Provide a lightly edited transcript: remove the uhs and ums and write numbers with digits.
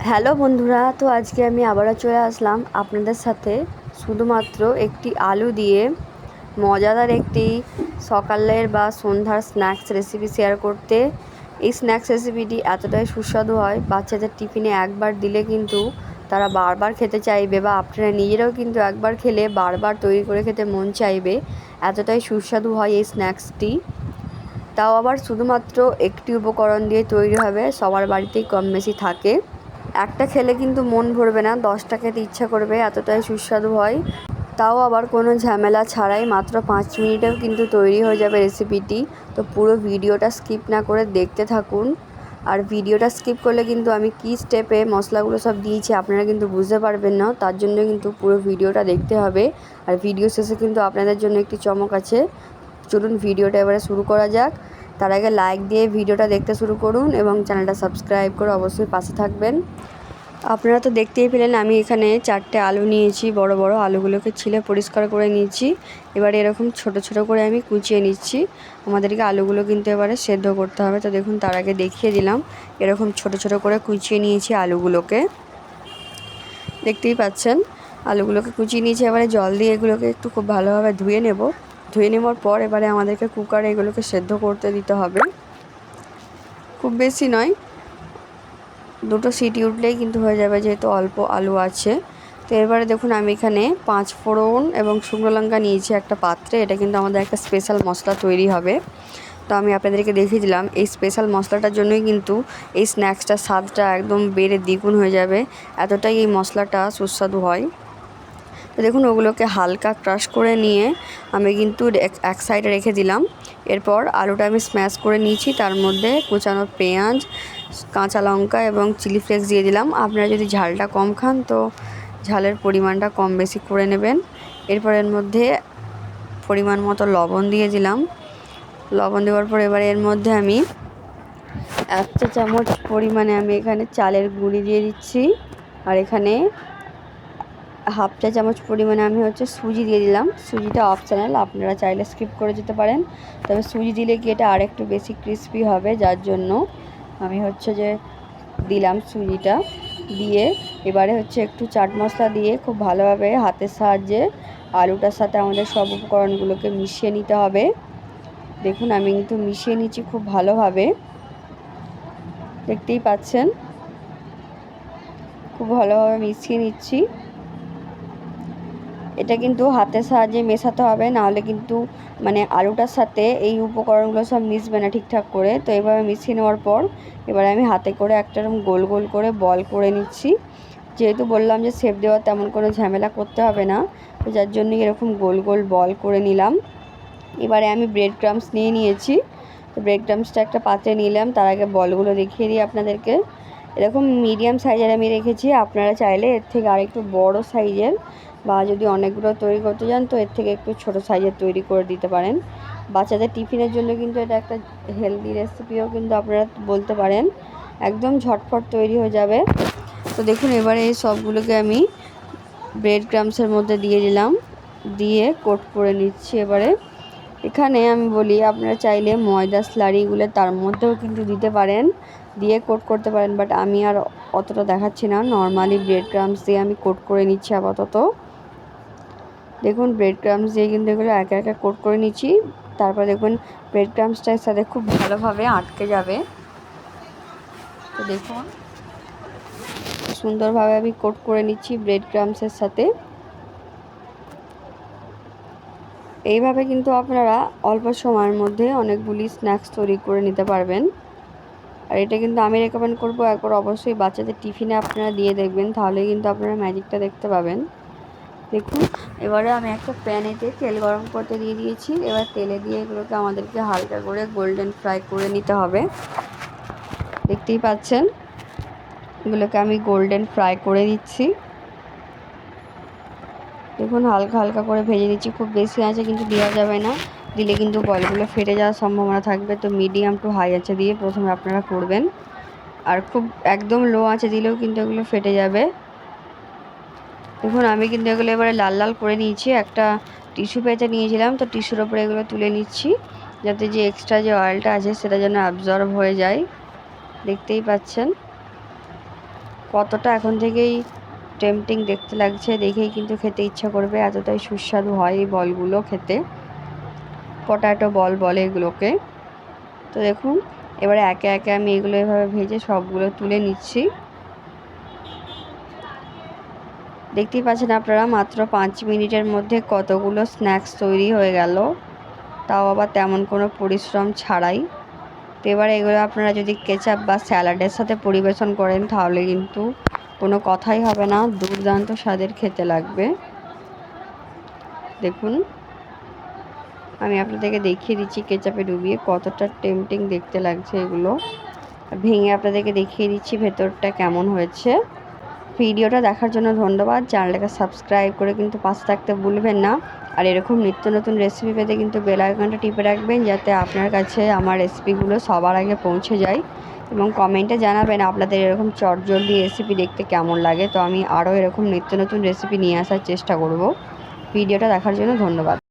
Hello বন্ধুরা, তো আজকে আমি আবারও চলে আসলাম আপনাদের সাথে শুধুমাত্র একটি আলু দিয়ে মজাদার একটি সকালের বা সন্ধ্যার স্ন্যাক্স রেসিপি শেয়ার করতে। এই স্ন্যাক্স রেসিপিটি এতটাই সুস্বাদু হয়, বাচ্চাদের টিফিনে একবার দিলে কিন্তু তারা বারবার খেতে চাইবে, বা আপনারা নিজেরাও কিন্তু একবার খেলে বারবার তৈরি করে খেতে মন চাইবে। এতটাই সুস্বাদু হয় এই স্ন্যাক্সটি, তাও আবার শুধুমাত্র একটি উপকরণ দিয়ে তৈরি হবে, সবার বাড়িতেই কম বেশি থাকে। একটা খেলে কিন্তু মন ভরবে না, 10টা খেতে ইচ্ছা করবে, এতটাই সুস্বাদু হয়। তাও আবার কোনো ঝামেলা ছাড়াই মাত্র 5 মিনিটেও কিন্তু তৈরি হয়ে যাবে রেসিপিটি। তো পুরো ভিডিওটা স্কিপ না করে দেখতে থাকুন। আর ভিডিওটা স্কিপ করলে কিন্তু আমি কী স্টেপে মশলাগুলো সব দিয়েছি আপনারা কিন্তু বুঝতে পারবেন না, তার জন্য কিন্তু পুরো ভিডিওটা দেখতে হবে। আর ভিডিও শেষে কিন্তু আপনাদের জন্য একটি চমক আছে। চলুন ভিডিওটা এবারে শুরু করা যাক। তার আগে লাইক দিয়ে ভিডিওটা দেখতে শুরু করুন এবং চ্যানেলটা সাবস্ক্রাইব করে অবশ্যই পাশে থাকবেন। আপনারা তো দেখতেই পেলেন আমি এখানে 4টে আলু নিয়েছি, বড় বড় আলুগুলোকে ছিলে পরিষ্কার করে নিয়েছি। এবারে এরকম ছোট ছোট করে আমি কুচিয়ে নিচ্ছি। আমাদেরকে আলুগুলো কিন্তু এবারে সেদ্ধ করতে হবে, তো দেখুন তার আগে দেখিয়ে দিলাম। এরকম ছোট ছোট করে কুচিয়ে নিয়েছি আলুগুলোকে, দেখতেই পাচ্ছেন। আলুগুলোকে কুচিয়ে নিয়েছি, এবারে জল দিয়ে এগুলোকে একটু খুব ভালোভাবে ধুয়ে নেব। ধুয়ে নেওয়ার পর এবারে আমাদেরকে কুকারে এগুলোকে সেদ্ধ করতে দিতে হবে, খুব বেশি নয়, 2টো সিটি উঠলেই কিন্তু হয়ে যাবে, যেহেতু অল্প আলু আছে। তো এবারে দেখুন আমি এখানে 5 ফোড়ন এবং শুকনো লঙ্কা নিয়েছি একটা পাত্রে। এটা কিন্তু আমাদের একটা স্পেশাল মশলা তৈরি হবে, তো আমি আপনাদেরকে দেখিয়ে দিলাম। এই স্পেশাল মশলাটার জন্যই কিন্তু এই স্ন্যাক্সটার স্বাদটা একদম বেড়ে দ্বিগুণ হয়ে যাবে, এতটাই এই মশলাটা সুস্বাদু হয়। তো দেখুন ওগুলোকে হালকা ক্রাশ করে নিয়ে আমি কিন্তু এক সাইডে রেখে দিলাম। এরপর আলুটা আমি স্ম্যাশ করে নিয়েছি, তার মধ্যে কুচানো পেঁয়াজ, কাঁচা লঙ্কা এবং চিলি ফ্লেক্স দিয়ে দিলাম। আপনারা যদি ঝালটা কম খান তো ঝালের পরিমাণটা কম বেশি করে নেবেন। এরপর এর মধ্যে পরিমাণ মতো লবণ দিয়ে দিলাম। লবণ দেওয়ার পর এবারে এর মধ্যে আমি 1 চা চামচ পরিমাণে আমি এখানে চালের গুঁড়ি দিয়ে দিচ্ছি। আর এখানে 1/2 চা চামচ পরিমাণে আমি সুজি দিয়ে দিলাম। সুজিটা অপশনাল, আপনারা চাইলে স্কিপ করে যেতে পারেন, তবে সুজি দিলে কি এটা আরেকটু বেশি ক্রিস্পি হবে, যার জন্য আমি দিলাম সুজিটা। দিয়ে এবারে একটু চাট মশলা দিয়ে খুব ভালোভাবে হাতের সাহায্যে আলুটার সাথে আমাদের সব উপকরণগুলোকে মিশিয়ে নিতে হবে। দেখুন আমি কিন্তু মিশিয়ে নিচ্ছি খুব ভালোভাবে, দেখতেই পাচ্ছেন, খুব ভালোভাবে মিশিয়ে নিচ্ছি। এটা কিন্তু হাতের সাহায্যে মেশাতে হবে, নাহলে কিন্তু আলুটার সাথে এই উপকরণগুলো সব মিশবে না ঠিকঠাক করে। তো এভাবে মিশিয়ে নেওয়ার পর এবারে আমি হাতে করে একটা গোল গোল করে বল করে নিচ্ছি। যেহেতু বললাম যে শেপ দেওয়ার তেমন কোনো ঝামেলা করতে হবে না, তো যার জন্য এরকম গোল গোল বল করে নিলাম। এবারে আমি ব্রেড ক্রাম্বস নিয়ে নিয়েছি, তো ব্রেড ক্রাম্বসটা একটা পাত্রে নিলাম। তার আগে বলগুলো দেখিয়ে দিই আপনাদেরকে। এরকম মিডিয়াম সাইজের আমি রেখেছি, আপনারা চাইলে এর থেকে আরেকটু বড় সাইজের, বা যদি অনেকগুলো তৈরি করতে চান তো এর থেকে একটু ছোট সাইজের তৈরি করে দিতে পারেন। বাচ্চাদের টিফিনের জন্য কিন্তু এটা একটা হেলদি রেসিপিও কিন্তু আপনারা বলতে পারেন, একদম ঝটফট তৈরি হয়ে যাবে। তো দেখুন এবারে এই সবগুলোকে আমি ব্রেড ক্রাম্বসের মধ্যে দিয়ে দিলাম, দিয়ে কোট করে নিচ্ছি। এবারে এখানে আমি বলি আপনারা চাইলে ময়দা স্লারিগুলো তার মধ্যেও কিন্তু দিতে পারেন, দিয়ে কোট করতে পারেন, বাট আমি আর অতটা দেখাচ্ছি না, নর্মালি ব্রেড ক্রাম্বস দিয়ে আমি কোট করে নিচ্ছি আপাতত। দেখুন ব্রেড ক্রাম্বস দিয়ে কিন্তু এগুলো একে একে কোট করে নিচ্ছি। তারপর দেখুন ব্রেড ক্রাম্বসটার সাথে খুব ভালোভাবে আটকে যাবে। তো দেখুন সুন্দরভাবে আমি কোট করে নিচ্ছি ব্রেড ক্রাম্বসের সাথে। এইভাবে কিন্তু আপনারা অল্প সময়ের মধ্যে অনেকগুলি স্ন্যাক্স তৈরি করে নিতে পারবেন। আর এটা কিন্তু আমি রেকমেন্ড করবো একবার অবশ্যই বাচ্চাদের টিফিনে আপনারা দিয়ে দেখবেন, তাহলে কিন্তু আপনারা ম্যাজিকটা দেখতে পাবেন। দেখুন এবারে আমি একটা প্যানেতে তেল গরম করতে দিয়ে দিয়েছি। এবার তেলে দিয়ে এগুলোকে আমাদেরকে হালকা করে গোল্ডেন ফ্রাই করে নিতে হবে। দেখতেই পাচ্ছেন এগুলোকে আমি গোল্ডেন ফ্রাই করে দিচ্ছি। দেখুন হালকা হালকা করে ভেজে নিচ্ছি, খুব বেশি আঁচে কিন্তু দেওয়া যাবে না, দিলে কিন্তু বলগুলো ফেটে যাওয়ার সম্ভাবনা থাকবে। তো মিডিয়াম টু হাই আঁচে দিয়ে প্রথমে আপনারা করবেন, আর খুব একদম লো আঁচে দিলেও কিন্তু এগুলো ফেটে যাবে। দেখুন আমি কিন্তু এগুলো এবারে লাল লাল করে নিয়েছি। একটা টিস্যু পেঁচে নিয়েছিলাম, তো টিস্যুর ওপরে এগুলো তুলে নিচ্ছি, যাতে যে এক্সট্রা যে অয়েলটা আছে সেটা যেন অ্যাবজর্ব হয়ে যায়। দেখতেই পাচ্ছেন কতটা এখন থেকেই টেম্পটিং দেখতে লাগছে, দেখেই কিন্তু খেতে ইচ্ছা করবে, এতটাই সুস্বাদু হয় এই বলগুলো খেতে। পটাটো বল বলে এগুলোকে। তো দেখুন এবারে একে একে আমি এগুলো এভাবে ভেজে সবগুলো তুলে নিচ্ছি। দেখতেই পাচ্ছেন আপনারা মাত্র 5 মিনিটের মধ্যে কতগুলো স্ন্যাক্স তৈরি হয়ে গেল, তাও আবার তেমন কোনো পরিশ্রম ছাড়াই। তো এবার এগুলো আপনারা যদি কেচাপ বা স্যালাডের সাথে পরিবেশন করেন তাহলে কিন্তু কোনো কথাই হবে না, দুর্দান্ত স্বাদের খেতে লাগবে। দেখুন আমি আপনাদেরকে দেখিয়ে দিচ্ছি কেচাপে ডুবিয়ে কতটা টেম্পটিং দেখতে লাগছে এগুলো। ভেঙে আপনাদেরকে দেখিয়ে দিচ্ছি ভেতরটা কেমন হয়েছে। ভিডিওটা দেখার জন্য ধন্যবাদ। চ্যানেলটাকে সাবস্ক্রাইব করে কিন্তু পাশে থাকতে ভুলবেন না। আর এরকম নিত্য নতুন রেসিপি পেতে কিন্তু বেল আইকনটা টিপে রাখবেন, যাতে আপনার কাছে আমার রেসিপিগুলো সবার আগে পৌঁছে যায়। এবং কমেন্টে জানাবেন আপনাদের এরকম চটজলদি রেসিপি দেখতে কেমন লাগে। তো আমি আরও এরকম নিত্য নতুন রেসিপি নিয়ে আসার চেষ্টা করব। ভিডিওটা দেখার জন্য ধন্যবাদ।